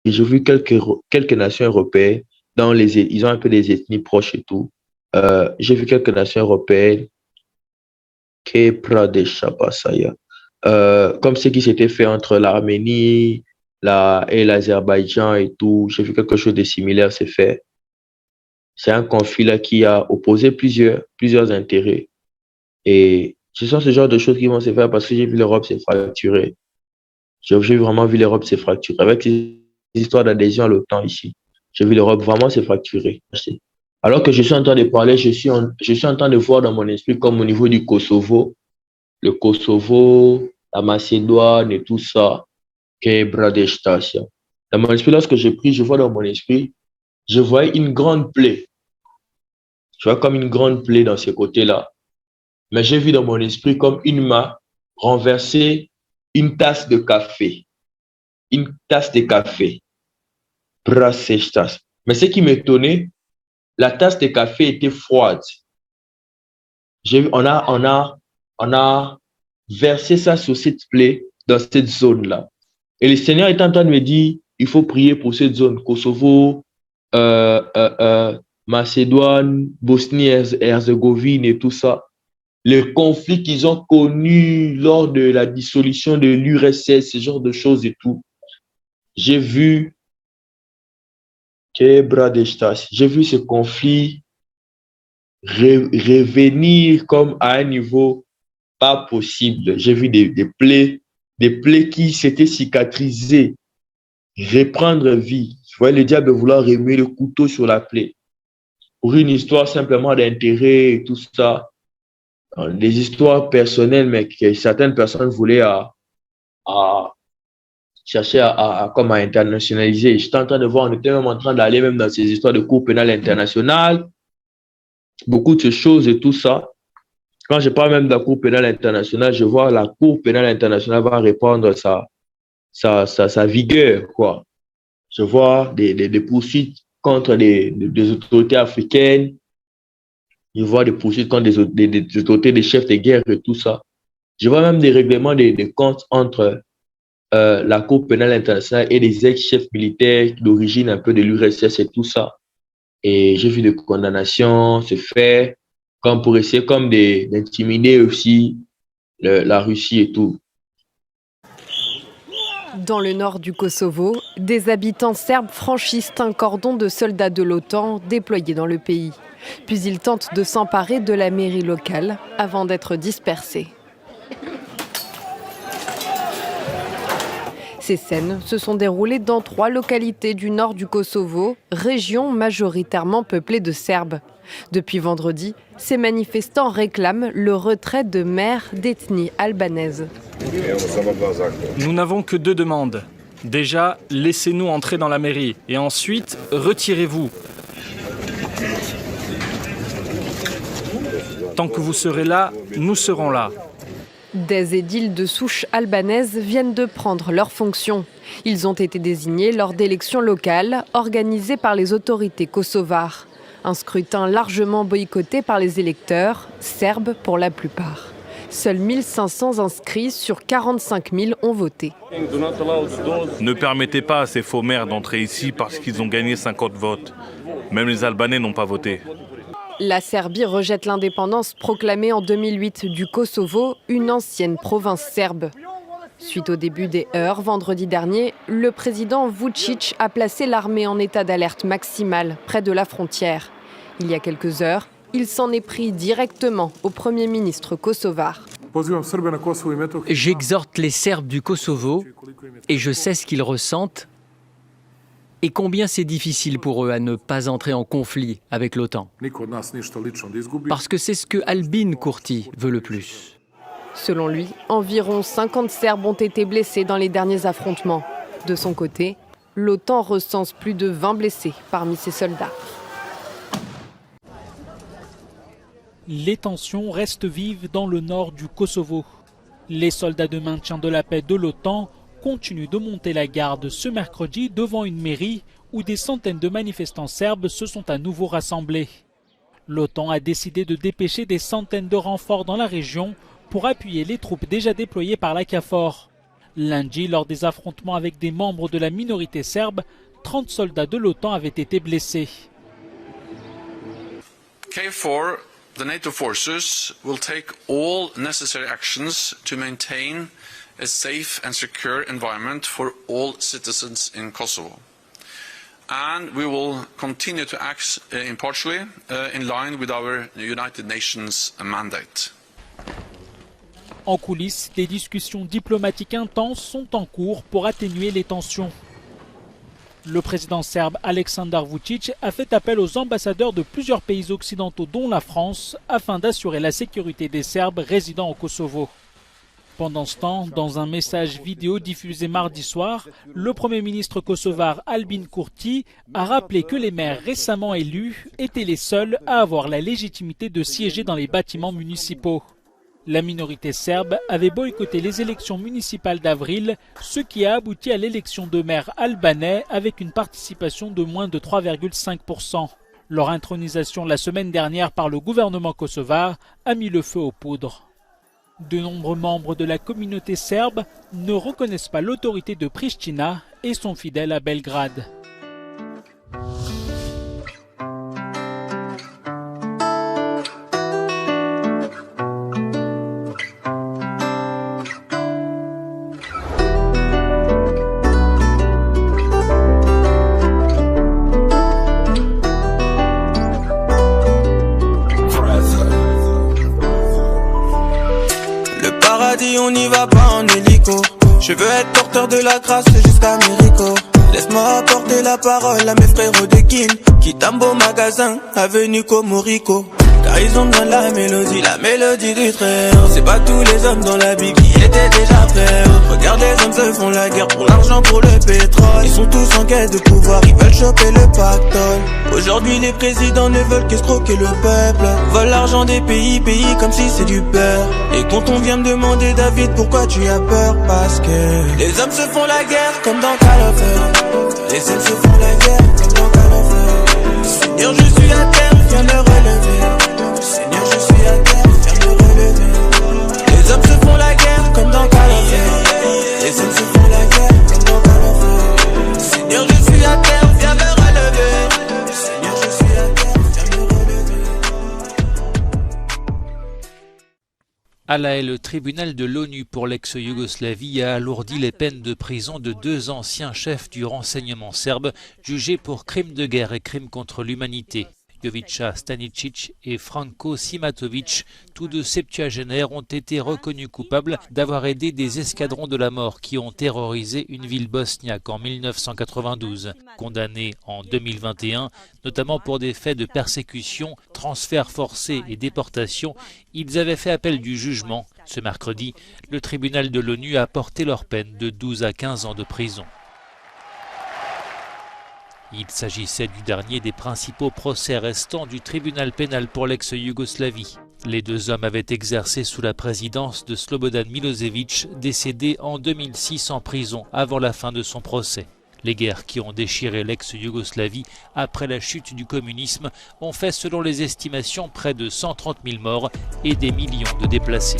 j'ai vu quelques nations européennes, ils ont un peu des ethnies proches et tout. J'ai vu quelques nations européennes qui Pradesh, Sapasaya, comme ce qui s'était fait entre l'Arménie et l'Azerbaïdjan et tout. J'ai vu quelque chose de similaire s'est fait. C'est un conflit là qui a opposé plusieurs intérêts. Et ce sont ce genre de choses qui vont se faire parce que j'ai vu l'Europe se fracturer. J'ai vraiment vu l'Europe se fracturer. Avec les histoires d'adhésion à l'OTAN ici, j'ai vu l'Europe vraiment se fracturer. Alors que je suis en train de parler, je suis en train de voir dans mon esprit comme au niveau du Kosovo, le Kosovo, la Macédoine et tout ça, qu'est Bradeshtasia. Dans mon esprit, lorsque j'ai pris, je vois dans mon esprit, je voyais une grande plaie. Je vois comme une grande plaie dans ces côtés-là. Mais j'ai vu dans mon esprit comme une main renverser une tasse de café. Une tasse de café. Brasechtas. Mais ce qui m'étonnait, la tasse de café était froide. On a versé ça sur cette plaie dans cette zone-là. Et le Seigneur est en train de me dire, il faut prier pour cette zone. Kosovo, Macédoine, Bosnie-Herzégovine et tout ça. Les conflits qu'ils ont connus lors de la dissolution de l'URSS, ce genre de choses et tout. J'ai vu j'ai vu ce conflit revenir comme à un niveau pas possible. J'ai vu des plaies qui s'étaient cicatrisées, reprendre vie. Je voyais le diable vouloir remuer le couteau sur la plaie. Pour une histoire simplement d'intérêt et tout ça. Des histoires personnelles, mais que certaines personnes voulaient à chercher comme à internationaliser. J'étais en train de voir, on était même en train d'aller même dans ces histoires de cour pénale internationale, beaucoup de ces choses et tout ça. Quand je parle même de la cour pénale internationale, je vois la cour pénale internationale va répandre sa vigueur, quoi. Je vois des poursuites contre des autorités africaines. Je vois des poursuites contre des autorités, des chefs de guerre et tout ça. Je vois même des règlements des comptes entre la Cour pénale internationale et des ex-chefs militaires d'origine un peu de l'URSS et tout ça. Et j'ai vu des condamnations se faire comme pour essayer comme d'intimider aussi la Russie et tout. Dans le nord du Kosovo, des habitants serbes franchissent un cordon de soldats de l'OTAN déployés dans le pays. Puis ils tentent de s'emparer de la mairie locale avant d'être dispersés. Ces scènes se sont déroulées dans 3 localités du nord du Kosovo, région majoritairement peuplée de Serbes. Depuis vendredi, ces manifestants réclament le retrait de maires d'ethnie albanaise. Nous n'avons que 2 demandes. Déjà, laissez-nous entrer dans la mairie et ensuite, retirez-vous. Tant que vous serez là, nous serons là. Des édiles de souche albanaise viennent de prendre leurs fonctions. Ils ont été désignés lors d'élections locales organisées par les autorités kosovares. Un scrutin largement boycotté par les électeurs, serbes pour la plupart. Seuls 1500 inscrits sur 45 000 ont voté. Ne permettez pas à ces faux maires d'entrer ici parce qu'ils ont gagné 50 votes. Même les Albanais n'ont pas voté. La Serbie rejette l'indépendance proclamée en 2008 du Kosovo, une ancienne province serbe. Suite au début des heurts vendredi dernier, le président Vučić a placé l'armée en état d'alerte maximale près de la frontière. Il y a quelques heures, il s'en est pris directement au Premier ministre kosovar. J'exhorte les Serbes du Kosovo et je sais ce qu'ils ressentent et combien c'est difficile pour eux à ne pas entrer en conflit avec l'OTAN. Parce que c'est ce que Albin Kurti veut le plus. Selon lui, environ 50 Serbes ont été blessés dans les derniers affrontements. De son côté, l'OTAN recense plus de 20 blessés parmi ses soldats. Les tensions restent vives dans le nord du Kosovo. Les soldats de maintien de la paix de l'OTAN continuent de monter la garde ce mercredi devant une mairie où des centaines de manifestants serbes se sont à nouveau rassemblés. L'OTAN a décidé de dépêcher des centaines de renforts dans la région pour appuyer les troupes déjà déployées par la KFOR. Lundi, lors des affrontements avec des membres de la minorité serbe, 30 soldats de l'OTAN avaient été blessés. KFOR, the NATO forces, will take all necessary actions to maintain a safe and secure environment for all citizens in Kosovo. And we will continue to act impartially in line with our United Nations mandate. En coulisses, des discussions diplomatiques intenses sont en cours pour atténuer les tensions. Le président serbe Aleksandar Vučić a fait appel aux ambassadeurs de plusieurs pays occidentaux dont la France afin d'assurer la sécurité des Serbes résidant au Kosovo. Pendant ce temps, dans un message vidéo diffusé mardi soir, le Premier ministre kosovar Albin Kurti a rappelé que les maires récemment élus étaient les seuls à avoir la légitimité de siéger dans les bâtiments municipaux. La minorité serbe avait boycotté les élections municipales d'avril, ce qui a abouti à l'élection de maires albanais avec une participation de moins de 3,5%. Leur intronisation la semaine dernière par le gouvernement kosovar a mis le feu aux poudres. De nombreux membres de la communauté serbe ne reconnaissent pas l'autorité de Pristina et sont fidèles à Belgrade. On n'y va pas en hélico. Je veux être porteur de la grâce jusqu'à Mérico. Laisse-moi apporter la parole à mes frérots de Kin, qui tambo magasin, avenue Komoriko. Car ils ont besoin de la mélodie du Très-Haut. C'est pas tous les hommes dans la Bible qui étaient déjà prêts. Regarde, les hommes se font la guerre pour l'argent, pour le pétrole. Ils sont tous en quête de pouvoir, ils veulent choper le pactole. Aujourd'hui les présidents ne veulent qu'escroquer le peuple. Volent l'argent des pays comme si c'est du beurre. Et quand on vient me demander David pourquoi tu as peur, parce que les hommes se font la guerre comme dans Call of Duty. Les hommes se font la guerre comme dans Call of Duty. Seigneur, je suis à terre, viens me relever. Seigneur, je suis à terre, viens me relever. Les hommes se font la guerre comme dans Call of Duty. Les hommes se font la guerre comme dans Call of Duty. Seigneur, je suis à terre, viens me relever. Seigneur, je suis à terre, viens me relever. À La Haye, le tribunal de l'ONU pour l'ex-Yougoslavie a alourdi les peines de prison de 2 anciens chefs du renseignement serbe jugés pour crimes de guerre et crimes contre l'humanité. Jovica Stanicic et Franko Simatovic, tous deux septuagénaires, ont été reconnus coupables d'avoir aidé des escadrons de la mort qui ont terrorisé une ville bosniaque en 1992. Condamnés en 2021, notamment pour des faits de persécution, transferts forcés et déportation, ils avaient fait appel du jugement. Ce mercredi, le tribunal de l'ONU a porté leur peine de 12 à 15 ans de prison. Il s'agissait du dernier des principaux procès restants du tribunal pénal pour l'ex-Yougoslavie. Les 2 hommes avaient exercé sous la présidence de Slobodan Milošević, décédé en 2006 en prison avant la fin de son procès. Les guerres qui ont déchiré l'ex-Yougoslavie après la chute du communisme ont fait, selon les estimations, près de 130 000 morts et des millions de déplacés.